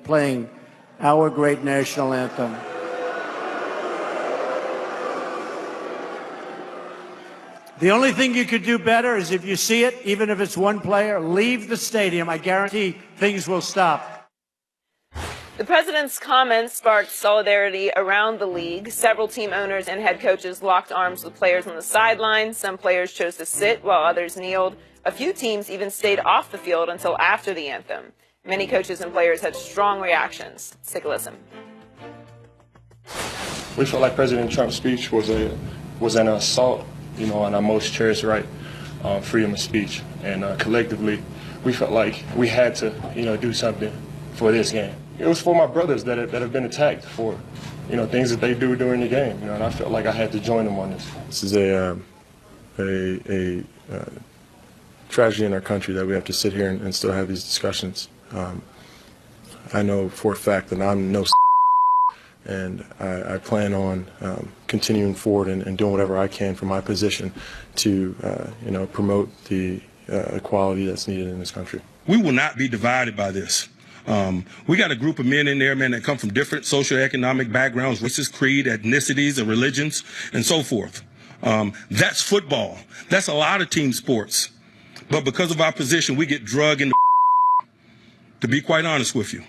playing our great national anthem. The only thing you could do better is if you see it, even if it's one player, leave the stadium. I guarantee things will stop. The president's comments sparked solidarity around the league. Several team owners and head coaches locked arms with players on the sidelines. Some players chose to sit while others kneeled. A few teams even stayed off the field until after the anthem. Many coaches and players had strong reactions. Let's take a listen. We felt like President Trump's speech was an assault, on our most cherished right, freedom of speech. And collectively, we felt like we had to, do something for this game. It was for my brothers that have been attacked for, things that they do during the game. And I felt like I had to join them on this. This is a tragedy in our country that we have to sit here and still have these discussions. I know for a fact that I'm no and I plan on continuing forward and doing whatever I can from my position to promote the equality that's needed in this country. We will not be divided by this. We got a group of men in there, man, that come from different socioeconomic backgrounds, races, creed, ethnicities, and religions, and so forth. That's football. That's a lot of team sports. But because of our position, we get drugged into, to be quite honest with you.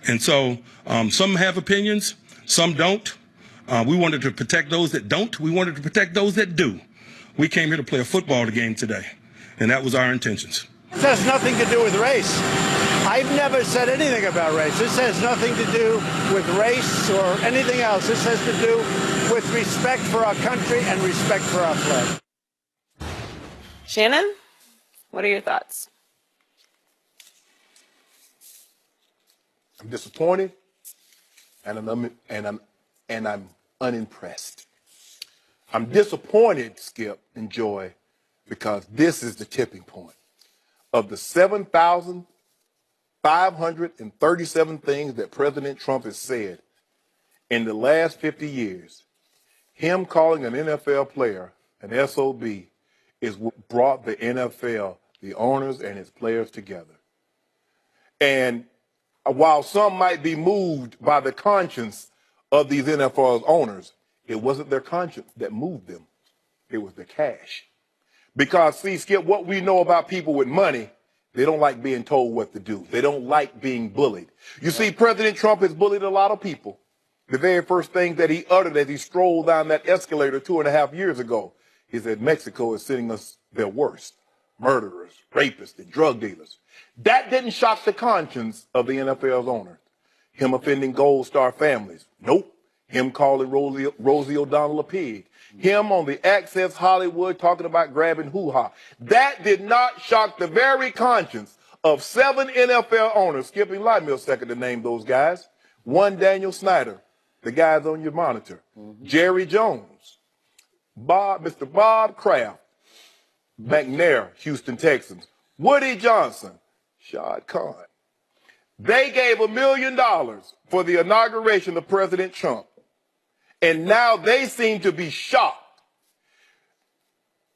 And so some have opinions, some don't. We wanted to protect those that don't. We wanted to protect those that do. We came here to play a football game today, and that was our intentions. This has nothing to do with race. I've never said anything about race. This has nothing to do with race or anything else. This has to do with respect for our country and respect for our flag. Shannon, what are your thoughts? I'm disappointed, and I'm unimpressed. I'm disappointed, Skip and Joy, because this is the tipping point. Of the 7,537 things that President Trump has said in the last 50 years, him calling an NFL player an SOB is what brought the NFL, the owners and its players together. And while some might be moved by the conscience of these NFL owners, it wasn't their conscience that moved them. It was the cash. Because, see, Skip, what we know about people with money, they don't like being told what to do. They don't like being bullied. You see, President Trump has bullied a lot of people. The very first thing that he uttered as he strolled down that escalator 2.5 years ago is that Mexico is sending us their worst, murderers, rapists, and drug dealers. That didn't shock the conscience of the NFL's owners. Him offending Gold Star families. Nope. Him calling Rosie O'Donnell a pig. Him on the Access Hollywood talking about grabbing hoo-ha. That did not shock the very conscience of 7 NFL owners. Skipping light me a second to name those guys. One, Daniel Snyder, the guys on your monitor. Jerry Jones, Mr. Bob Kraft, McNair, Houston Texans. Woody Johnson, Shad Khan. They gave $1 million for the inauguration of President Trump. And now they seem to be shocked.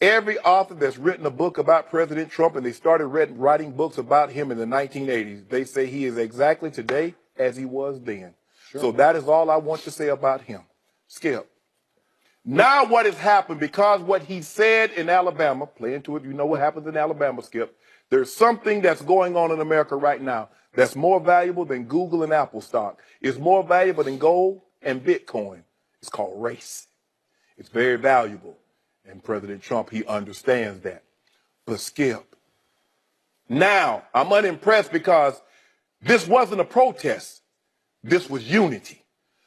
Every author that's written a book about President Trump, and they started writing books about him in the 1980s, they say he is exactly today as he was then. Sure. So that is all I want to say about him. Skip. Now what has happened, because what he said in Alabama, play into it, you know what happens in Alabama, Skip. There's something that's going on in America right now that's more valuable than Google and Apple stock. It's more valuable than gold and Bitcoin. It's called race. It's very valuable. And President Trump, he understands that. But Skip, now I'm unimpressed because this wasn't a protest. This was unity.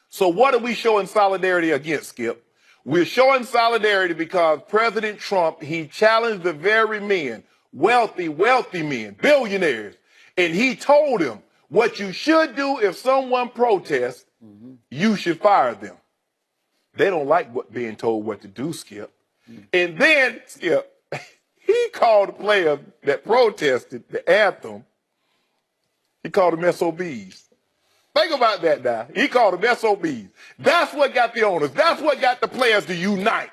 So what are we showing solidarity against, Skip? We're showing solidarity because President Trump, he challenged the very men, wealthy men, billionaires, and he told them what you should do if someone protests, you should fire them. They don't like being told what to do, Skip. And then, Skip, he called the players that protested the anthem, he called them SOBs. Think about that now. He called them SOBs. That's what got the owners. That's what got the players to unite.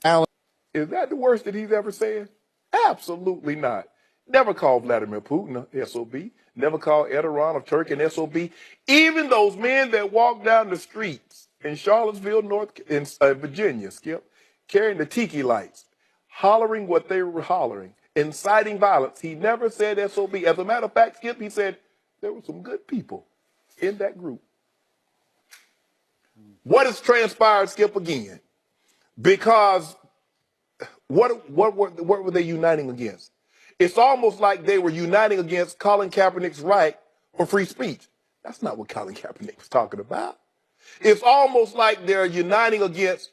Alan, is that the worst that he's ever said? Absolutely not. Never called Vladimir Putin a SOB. never called Ed of Turk an SOB. Even those men that walked down the streets in Charlottesville, Virginia, Skip, carrying the tiki lights, hollering what they were hollering, inciting violence. He never said SOB. As a matter of fact, Skip, he said there were some good people in that group. What has transpired, Skip, again? Because what were they uniting against? It's almost like they were uniting against Colin Kaepernick's right for free speech. That's not what Colin Kaepernick was talking about. It's almost like they're uniting against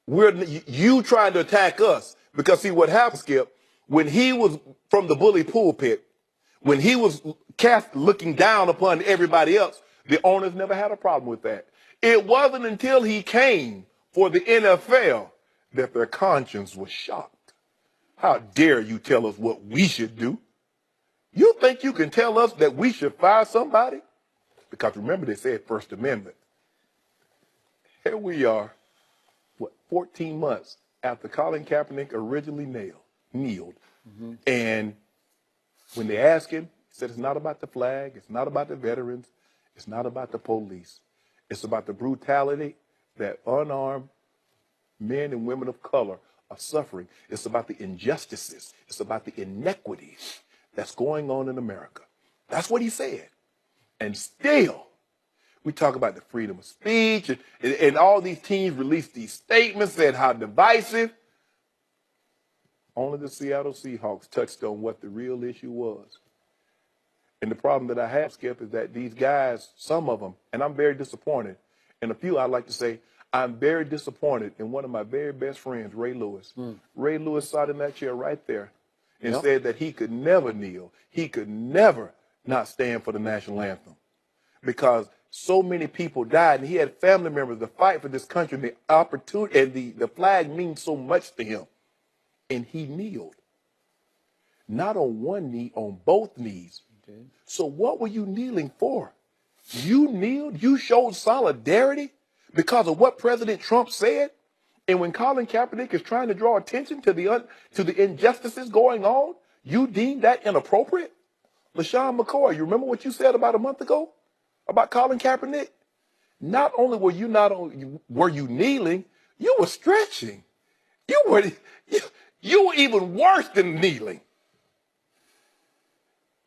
you trying to attack us. Because see what happened, Skip, when he was from the bully pulpit, when he was looking down upon everybody else, the owners never had a problem with that. It wasn't until he came for the NFL that their conscience was shocked. How dare you tell us what we should do? You think you can tell us that we should fire somebody? Because remember, they said First Amendment. Here we are, 14 months after Colin Kaepernick originally kneeled. Mm-hmm. And when they asked him, he said, it's not about the flag, it's not about the veterans, it's not about the police. It's about the brutality that unarmed men and women of color are suffering. It's about the injustices. It's about the inequities that's going on in America. That's what he said. And still, we talk about the freedom of speech, and all these teams release these statements, said how divisive. Only the Seattle Seahawks touched on what the real issue was. And the problem that I have, Skip, is that these guys, some of them, and I'm very disappointed, and a few I'd like to say, I'm very disappointed in one of my very best friends, Ray Lewis. Ray Lewis sat in that chair right there and said that he could never kneel. He could never not stand for the national anthem because so many people died, and he had family members to fight for this country, and the opportunity, and the flag means so much to him. And he kneeled. Not on one knee, on both knees. Okay. So what were you kneeling for? You kneeled? You showed solidarity because of what President Trump said? And when Colin Kaepernick is trying to draw attention to the injustices going on, you deem that inappropriate? LaShawn McCoy, you remember what you said about a month ago about Colin Kaepernick? Not only were you kneeling, you were stretching. You were even worse than kneeling.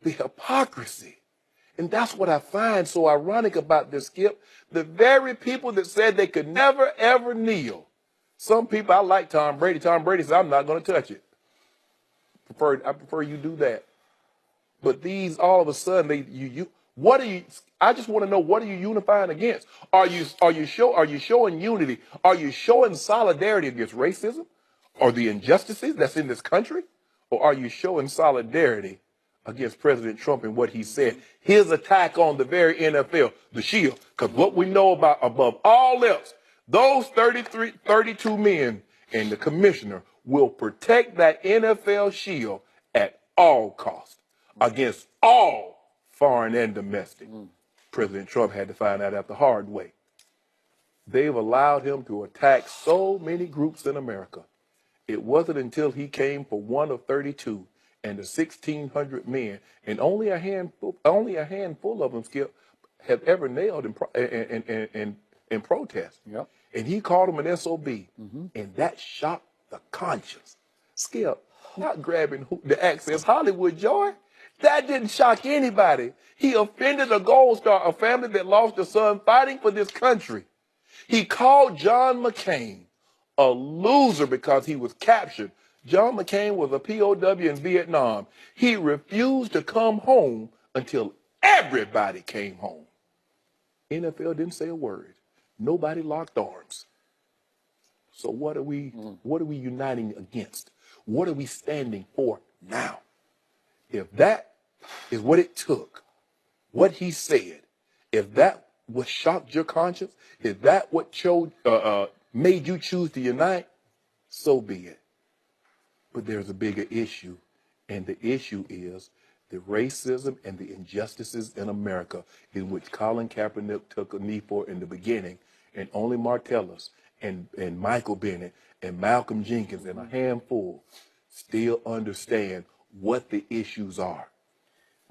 The hypocrisy. And that's what I find so ironic about this, Skip. The very people that said they could never, ever kneel. Some people, I like Tom Brady. Tom Brady said, I'm not going to touch it. I prefer you do that. But these, all of a sudden, I just want to know, what are you unifying against? Are you showing unity? Are you showing solidarity against racism or the injustices that's in this country? Or are you showing solidarity against President Trump and what he said, his attack on the very NFL, the shield? Because what we know about, above all else, those 32 men and the commissioner will protect that NFL shield at all costs against all foreign and domestic. President Trump had to find out the hard way. They've allowed him to attack so many groups in America. It wasn't until he came for one of 32 and the 1,600 men, and only a handful of them, Skip, have ever nailed in protest. Yep. And he called him an SOB, and that shocked the conscience. Skip, not grabbing the access Hollywood joy. That didn't shock anybody. He offended a Gold Star, a family that lost a son fighting for this country. He called John McCain a loser because he was captured. John McCain was a POW in Vietnam. He refused to come home until everybody came home. NFL didn't say a word. Nobody locked arms. So what are we uniting against? What are we standing for now? If that is what it took, what he said, if that what shocked your conscience, if that what made you choose to unite, so be it. But there's a bigger issue, and the issue is the racism and the injustices in America, in which Colin Kaepernick took a knee for in the beginning, and only Martellus and Michael Bennett and Malcolm Jenkins and a handful still understand what the issues are.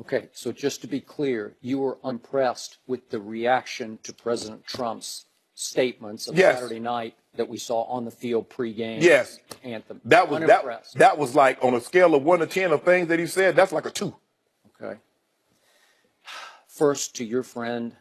Okay, so just to be clear, you were impressed with the reaction to President Trump's statements of Yes. Saturday night that we saw on the field pregame Yes. anthem. That was Unimpressed. that was like on a scale of 1 to 10 of things that he said. That's like a 2. Okay. First, to your friend,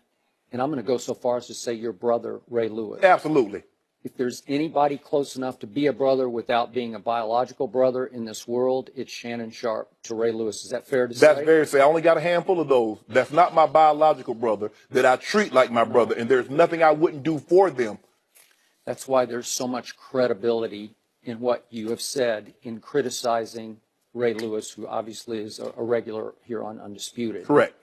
and I'm going to go so far as to say your brother, Ray Lewis. Absolutely. If there's anybody close enough to be a brother without being a biological brother in this world, it's Shannon Sharpe to Ray Lewis. Is that fair to say? That's very fair. I only got a handful of those. That's not my biological brother that I treat like my brother, and there's nothing I wouldn't do for them. That's why there's so much credibility in what you have said in criticizing Ray Lewis, who obviously is a regular here on Undisputed. Correct.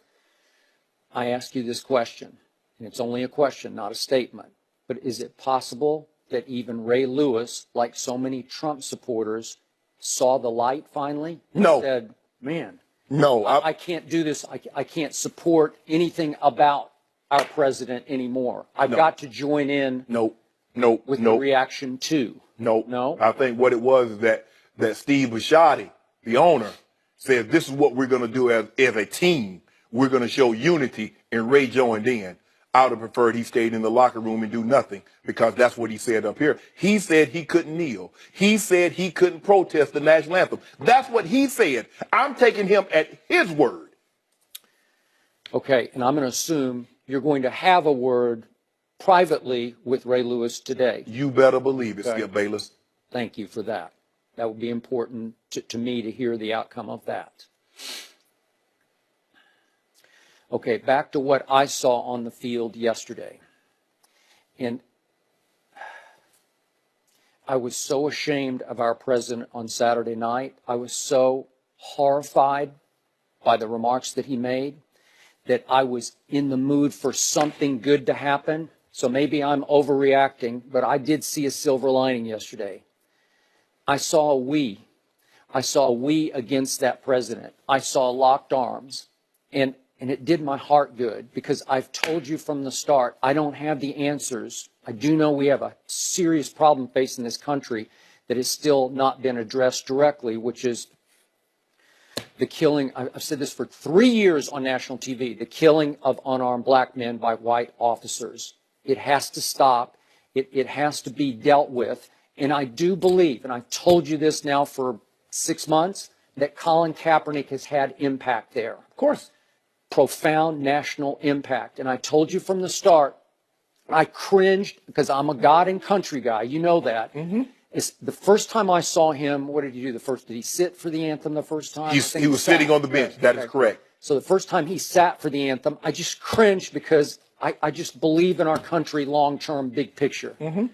I ask you this question, and it's only a question, not a statement. But is it possible that even Ray Lewis, like so many Trump supporters, saw the light finally? No. And said, man, No. I can't do this. I can't support anything about our president anymore. I've No. got to join in No. with the reaction too. No? I think what it was is that Steve Bisciotti, the owner, said this is what we're going to do as a team. We're going to show unity, and Ray joined in. I would have preferred he stayed in the locker room and do nothing, because that's what he said up here. He said he couldn't kneel. He said he couldn't protest the national anthem. That's what he said. I'm taking him at his word. Okay, and I'm going to assume you're going to have a word privately with Ray Lewis today. You better believe it, Okay. Skip Bayless. Thank you for that. That would be important to me to hear the outcome of that. Okay, back to what I saw on the field yesterday. And I was so ashamed of our president on Saturday night. I was so horrified by the remarks that he made that I was in the mood for something good to happen. So maybe I'm overreacting, but I did see a silver lining yesterday. I saw a we. I saw a we against that president. I saw locked arms. And it did my heart good, because I've told you from the start, I don't have the answers. I do know we have a serious problem facing this country that has still not been addressed directly, which is the killing. I've said this for 3 years on national TV, the killing of unarmed black men by white officers. It has to stop. It has to be dealt with. And I do believe, and I've told you this now for 6 months, that Colin Kaepernick has had impact there. Of course. Profound national impact. And I told you from the start, I cringed because I'm a God and country guy. You know that. Mm-hmm. It's the first time I saw him, what did he do the first? Did he sit for the anthem the first time? He was sitting on the bench. Okay. That is correct. So the first time he sat for the anthem, I just cringed because I just believe in our country long-term, big picture. Mm-hmm.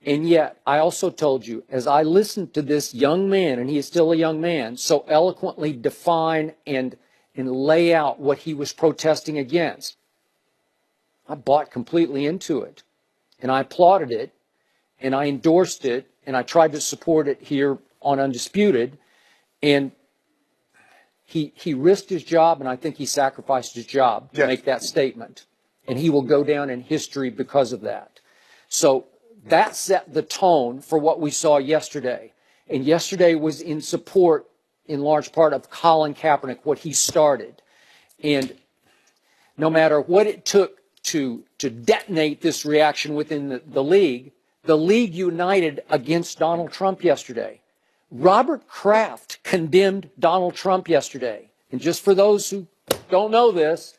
And yet, I also told you, as I listened to this young man, and he is still a young man, so eloquently define and lay out what he was protesting against, I bought completely into it. And I applauded it, and I endorsed it, and I tried to support it here on Undisputed. And he risked his job, and I think he sacrificed his job to make that statement. And he will go down in history because of that. So that set the tone for what we saw yesterday. And yesterday was in support, in large part, of Colin Kaepernick, what he started. And no matter what it took to detonate this reaction within the league united against Donald Trump yesterday. Robert Kraft condemned Donald Trump yesterday. And just for those who don't know this,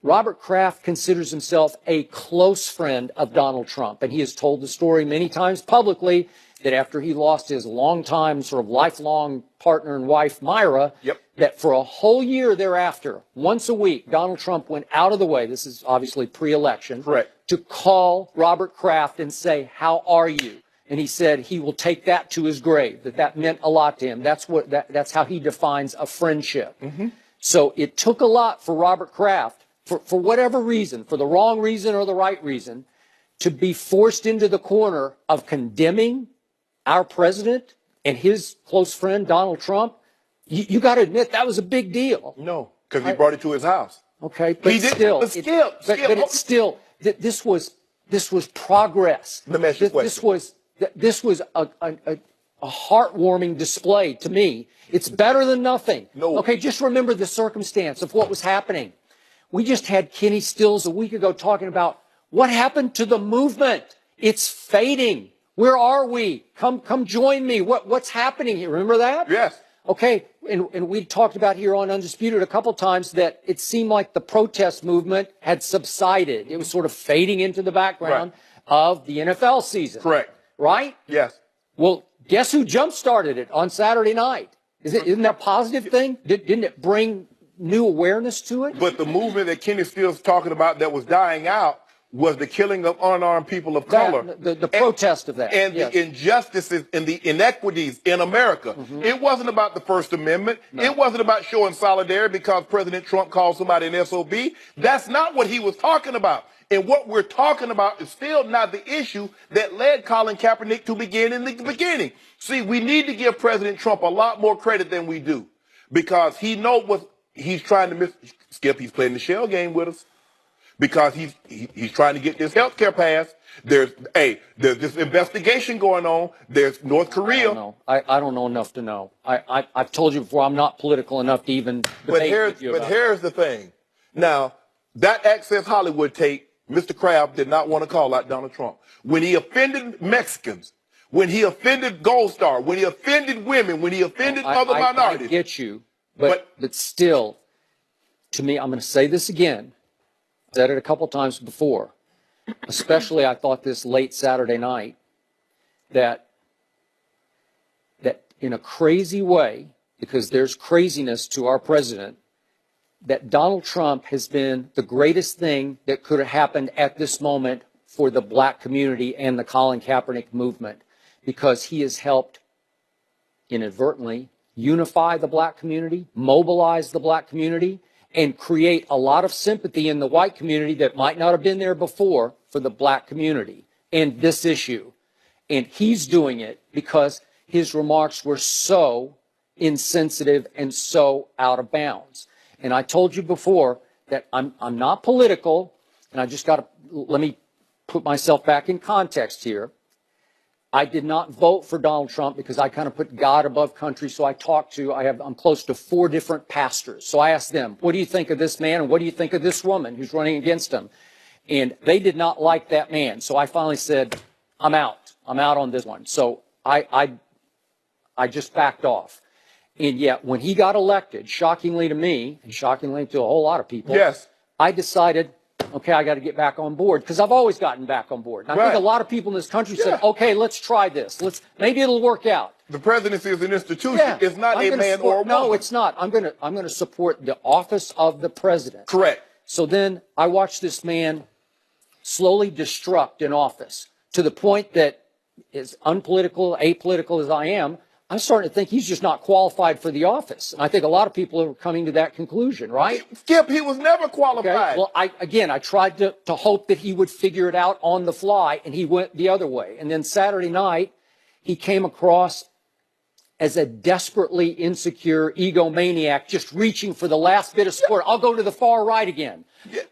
Robert Kraft considers himself a close friend of Donald Trump. And he has told the story many times publicly that after he lost his longtime, sort of lifelong partner and wife, Myra, that for a whole year thereafter, once a week, Donald Trump went out of the way, this is obviously pre-election, to call Robert Kraft and say, "How are you?" And he said he will take that to his grave, that meant a lot to him. That's how he defines a friendship. Mm-hmm. So it took a lot for Robert Kraft, for whatever reason, for the wrong reason or the right reason, to be forced into the corner of condemning our president and his close friend, Donald Trump. You got to admit that was a big deal. No, because he brought it to his house. Okay, but he still, did. But it's still, this was progress. Let me ask you a question. This was a heartwarming display to me. It's better than nothing. No. Okay, just remember the circumstance of what was happening. We just had Kenny Stills a week ago talking about what happened to the movement. It's fading. Where are we? Come join me. What's happening here? Remember that? Yes. Okay, and we talked about here on Undisputed a couple times that it seemed like the protest movement had subsided. It was sort of fading into the background of the NFL season. Correct. Right? Yes. Well, guess who jump-started it on Saturday night? Isn't that a positive thing? Didn't it bring new awareness to it? But the movement that Kenny Stills talking about that was dying out was the killing of unarmed people of color. The protest of that. And yes. the injustices and the inequities in America. It wasn't about the First Amendment. No. It wasn't about showing solidarity because President Trump called somebody an SOB. That's not what he was talking about. And what we're talking about is still not the issue that led Colin Kaepernick to begin in the beginning. See, we need to give President Trump a lot more credit than we do because he knows what he's trying to miss. Skip, he's playing the shell game with us because he's trying to get this health care passed. There's this investigation going on. There's North Korea. I don't know enough to know. I've told you before, I'm not political enough to even debate with you about here's the thing. Now, that Access Hollywood tape, Mr. Kraft did not want to call out Donald Trump. When he offended Mexicans, when he offended Gold Star, when he offended women, when he offended other minorities. I get you, but still, to me, I'm going to say this again. I said it a couple times before. Especially, I thought this late Saturday night, that in a crazy way, because there's craziness to our president, that Donald Trump has been the greatest thing that could have happened at this moment for the black community and the Colin Kaepernick movement, because he has helped inadvertently unify the black community, mobilize the black community, and create a lot of sympathy in the white community that might not have been there before for the black community and this issue. And he's doing it because his remarks were so insensitive and so out of bounds. And I told you before that I'm not political, and I just got to, let me put myself back in context here. I did not vote for Donald Trump because I kind of put God above country. So I'm close to 4 different pastors. So I asked them, what do you think of this man? And what do you think of this woman who's running against him? And they did not like that man. So I finally said, I'm out. I'm out on this one. So I just backed off. And yet when he got elected, shockingly to me, and shockingly to a whole lot of people, yes, I decided, okay, I got to get back on board, because I've always gotten back on board. And I think a lot of people in this country said, okay, let's try this. Maybe it'll work out. The presidency is an institution. Yeah. It's not a man or a woman. No, it's not. I'm going to support the office of the president. Correct. So then I watched this man slowly destruct in office to the point that, as unpolitical, apolitical as I am, I'm starting to think he's just not qualified for the office. And I think a lot of people are coming to that conclusion, right? Skip, he was never qualified. Okay. Well, I tried to hope that he would figure it out on the fly, and he went the other way. And then Saturday night, he came across as a desperately insecure egomaniac, just reaching for the last bit of support. I'll go to the far right again.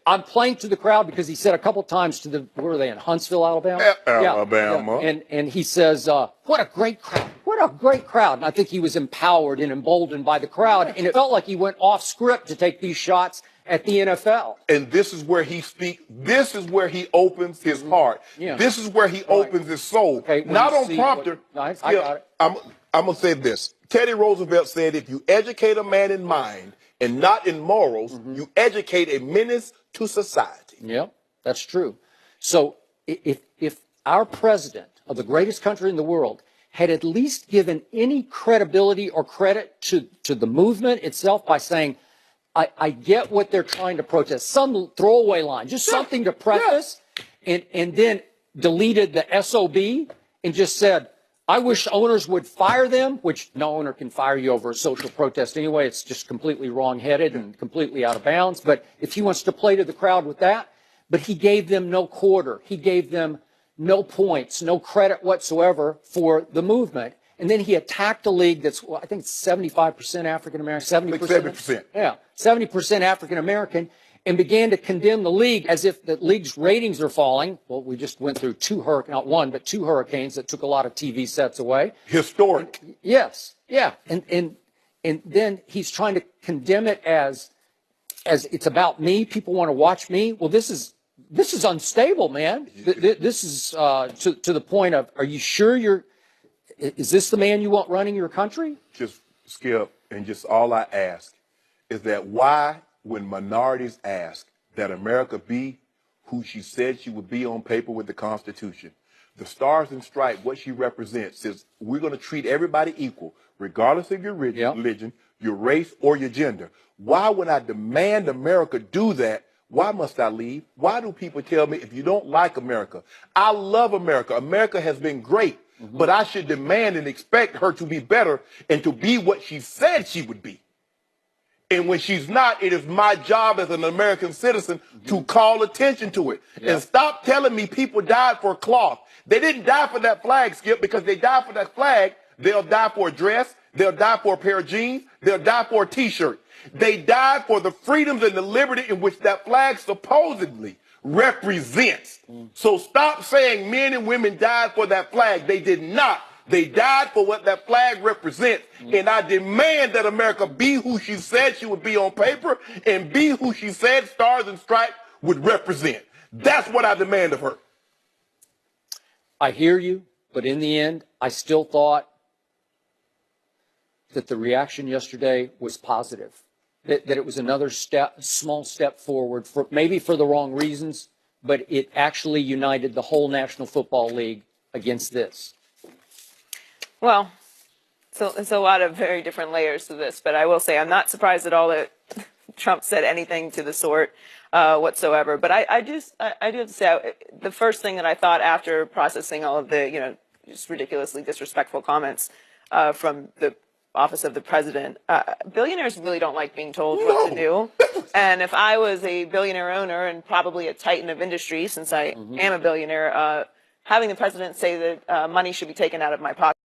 I'm playing to the crowd because he said a couple times to the, where are they in, Huntsville, Alabama? Alabama. Yeah. And he says, what a great crowd. What a great crowd. And I think he was empowered and emboldened by the crowd. And it felt like he went off script to take these shots at the NFL. And this is where he speaks. This is where he opens his heart. Yeah. This is where he opens his soul. Okay, not on prompter. I got it. I'm going to say this. Teddy Roosevelt said, if you educate a man in mind and not in morals, you educate a menace to society. Yeah, that's true. So if our president of the greatest country in the world had at least given any credibility or credit to the movement itself by saying, I get what they're trying to protest, some throwaway line, just something to preface, and then deleted the SOB and just said, I wish owners would fire them, which no owner can fire you over a social protest anyway. It's just completely wrong-headed and completely out of bounds. But if he wants to play to the crowd with that, but he gave them no quarter. He gave them no points, no credit whatsoever for the movement. And then he attacked a league that's, well, I think it's 75% African-American, 70%. 70%. Yeah, 70% African-American. and began to condemn the league as if the league's ratings are falling. Well, we just went through not one, but two hurricanes that took a lot of TV sets away. Historic. Yes, yeah, and then he's trying to condemn it as it's about me. People want to watch me. Well, this is unstable, man. This is to the point of, are you sure is this the man you want running your country? Just Skip, and just all I ask is that why, when minorities ask that America be who she said she would be on paper with the Constitution, the Stars and Stripes, what she represents, says we're going to treat everybody equal, regardless of your religion, your race, or your gender. Why, when I demand America do that, why must I leave? Why do people tell me if you don't like America? I love America. America has been great, but I should demand and expect her to be better and to be what she said she would be. And when she's not, it is my job as an American citizen to call attention to it. And stop telling me people died for cloth. They didn't die for that flag, Skip, because they died for that flag. They'll die for a dress. They'll die for a pair of jeans. They'll die for a T-shirt. They died for the freedoms and the liberty in which that flag supposedly represents. So stop saying men and women died for that flag. They did not. They died for what that flag represents. And I demand that America be who she said she would be on paper and be who she said Stars and Stripes would represent. That's what I demand of her. I hear you, but in the end, I still thought that the reaction yesterday was positive, that it was another small step forward, maybe for the wrong reasons, but it actually united the whole National Football League against this. Well, so it's a lot of very different layers to this, but I will say I'm not surprised at all that Trump said anything to the sort whatsoever. But I do have to say, the first thing that I thought after processing all of the, just ridiculously disrespectful comments from the office of the president, billionaires really don't like being told what to do. And if I was a billionaire owner and probably a titan of industry, since I am a billionaire, having the president say that money should be taken out of my pocket